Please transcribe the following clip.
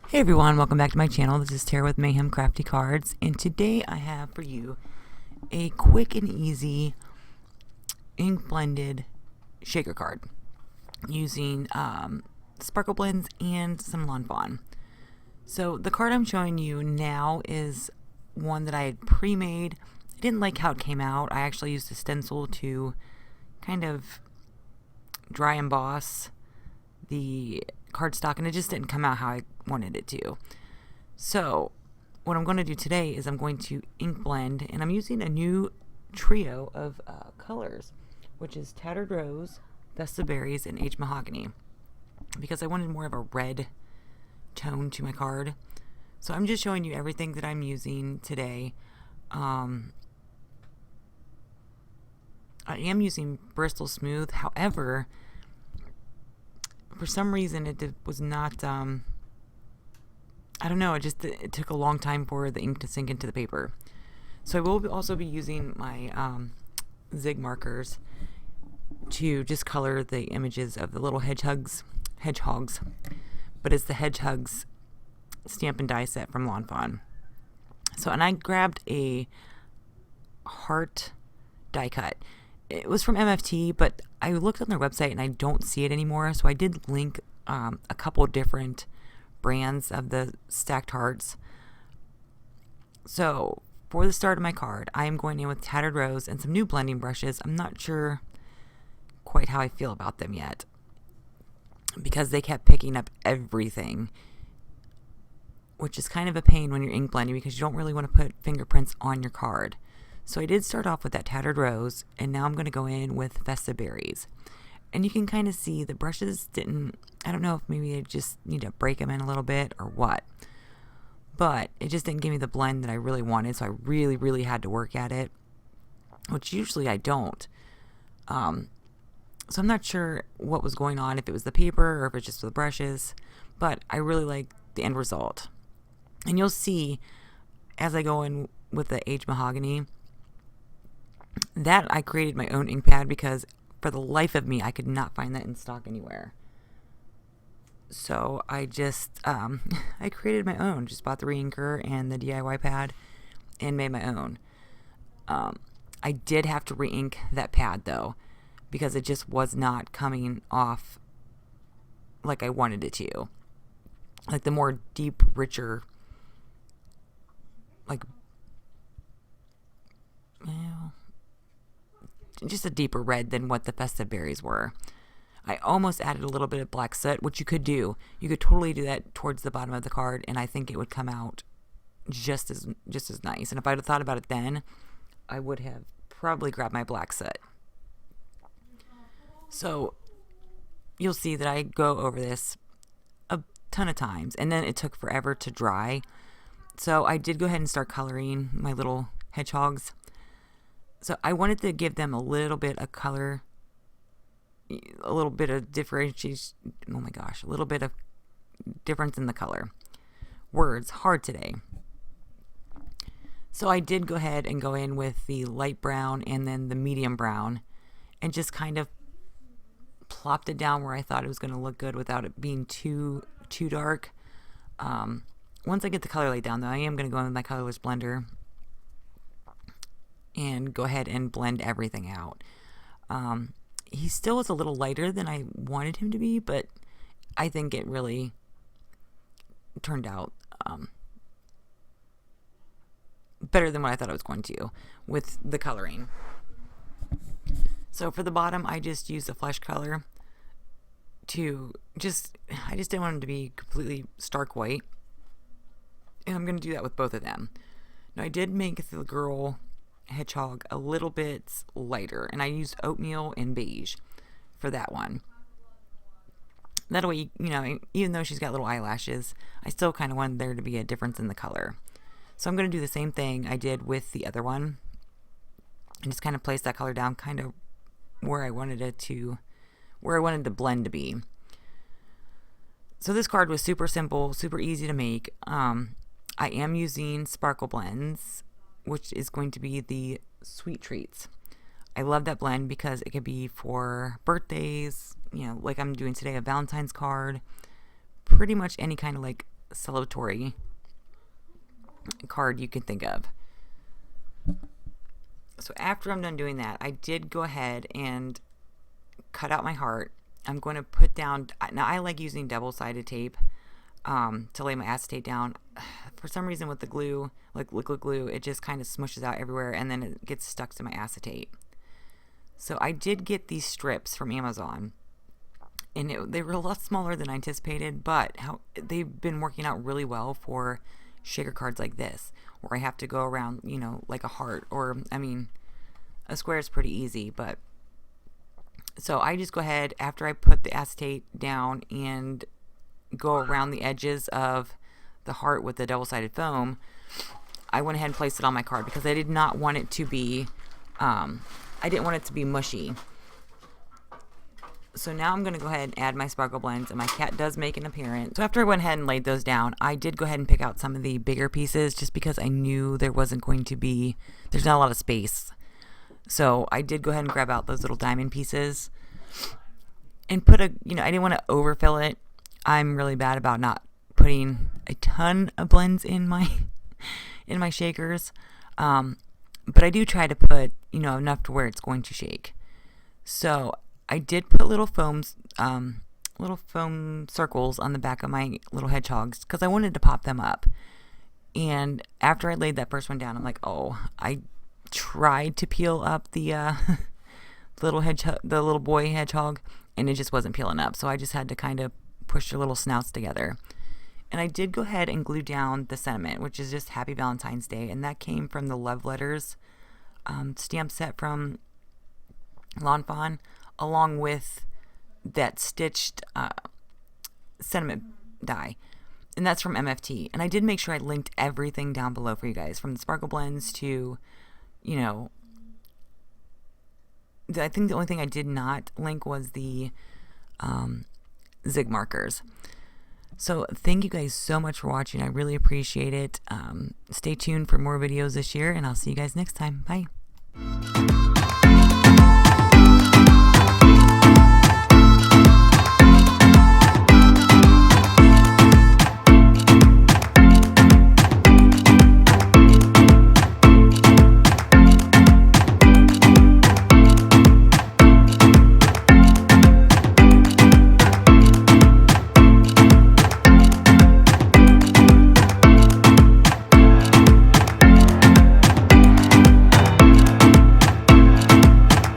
Hey everyone, welcome back to my channel. This is Tara with Mayhem Crafty Cards, and today I have for you a quick and easy ink blended shaker card using sparkle blends and some Lawn Fawn. So the card I'm showing you now is one that I had pre-made. I didn't like how it came out. I actually used a stencil to kind of dry emboss the cardstock, and it just didn't come out how I wanted it to. So what I'm going to do today is I'm going to ink blend, and I'm using a new trio of colors, which is Tattered Rose, Festive Berries, and Aged Mahogany, because I wanted more of a red tone to my card. So I'm just showing you everything that I'm using today. I am using Bristol Smooth, however, for some reason it was not, I don't know, it took a long time for the ink to sink into the paper. So I will also be using my Zig markers to just color the images of the little hedgehogs, but it's the hedgehogs stamp and die set from Lawn Fawn. So, and I grabbed a heart die cut. It was from MFT, but I looked on their website and I don't see it anymore. So I did link a couple different brands of the stacked hearts. So for the start of my card, I am going in with Tattered Rose and some new blending brushes. I'm not sure quite how I feel about them yet, because they kept picking up everything, which is kind of a pain when you're ink blending, because you don't really want to put fingerprints on your card. So I did start off with that Tattered Rose, and now I'm going to go in with Festive Berries. And you can kind of see the brushes didn't, I don't know if maybe I just need to break them in a little bit or what, but it just didn't give me the blend that I really wanted, so I really had to work at it, which usually I don't. So I'm not sure what was going on, if it was the paper or if it's just the brushes, but I really like the end result. And you'll see as I go in with the Aged Mahogany that I created my own ink pad, because for the life of me I could not find that in stock anywhere. So I just I created my own, just bought the re-inker and the DIY pad and made my own. I did have to re-ink that pad though, because it just was not coming off like I wanted it to. Like the more deep, richer, like, well, just a deeper red than what the Festive Berries were. I almost added a little bit of black soot, which you could do. You could totally do that towards the bottom of the card, and I think it would come out just as nice. And if I'd have thought about it then, I would have probably grabbed my black soot. So you'll see that I go over this a ton of times, and then it took forever to dry. So I did go ahead and start coloring my little hedgehogs. So I wanted to give them a little bit of color, a little bit of differentiation. Oh my gosh, a little bit of difference in the color. Words, hard today. So I did go ahead and go in with the light brown and then the medium brown, and just kind of plopped it down where I thought it was going to look good without it being too dark. Once I get the color laid down though, I am going to go in with my colorless blender and go ahead and blend everything out. He still was a little lighter than I wanted him to be, but I think it really turned out better than what I thought it was going to with the coloring. So for the bottom, I just used a flesh color to I just didn't want him to be completely stark white, and I'm going to do that with both of them. Now I did make the girl hedgehog a little bit lighter, and I used oatmeal and beige for that one. That way, you know, even though she's got little eyelashes, I still kind of wanted there to be a difference in the color. So I'm going to do the same thing I did with the other one, and just kind of place that color down kind of where I wanted the blend to be. So this card was super simple, super easy to make. I am using sparkle blends, which is going to be the Sweet Treats. I love that blend because it could be for birthdays, you know, like I'm doing today, a Valentine's card, pretty much any kind of like celebratory card you can think of. So after I'm done doing that, I did go ahead and cut out my heart. I'm going to put down, now I like using double-sided tape to lay my acetate down. For some reason with the glue, like liquid glue, it just kind of smushes out everywhere and then it gets stuck to my acetate. So I did get these strips from Amazon, and they were a lot smaller than I anticipated, but they've been working out really well for shaker cards like this, where I have to go around, you know, like a heart, or, I mean, a square is pretty easy, but, so I just go ahead, after I put the acetate down and go around the edges of the heart with the double-sided foam, I went ahead and placed it on my card because I did not want it to be, I didn't want it to be mushy. So now I'm going to go ahead and add my sparkle blends, and my cat does make an appearance. So after I went ahead and laid those down, I did go ahead and pick out some of the bigger pieces just because I knew there wasn't going to be, there's not a lot of space. So I did go ahead and grab out those little diamond pieces and put I didn't want to overfill it. I'm really bad about not putting a ton of blends in my shakers. But I do try to put, enough to where it's going to shake. So I did put little foam circles on the back of my little hedgehogs because I wanted to pop them up. And after I laid that first one down, I'm like, oh, I tried to peel up the little boy hedgehog, and it just wasn't peeling up. So I just had to kind of push their little snouts together. And I did go ahead and glue down the sentiment, which is just Happy Valentine's Day, and that came from the Love Letters stamp set from Fawn, along with that stitched sentiment die, and that's from MFT. And I did make sure I linked everything down below for you guys, from the sparkle blends to, I think the only thing I did not link was the zig markers. So thank you guys so much for watching. I really appreciate it. Stay tuned for more videos this year, and I'll see you guys next time. Bye.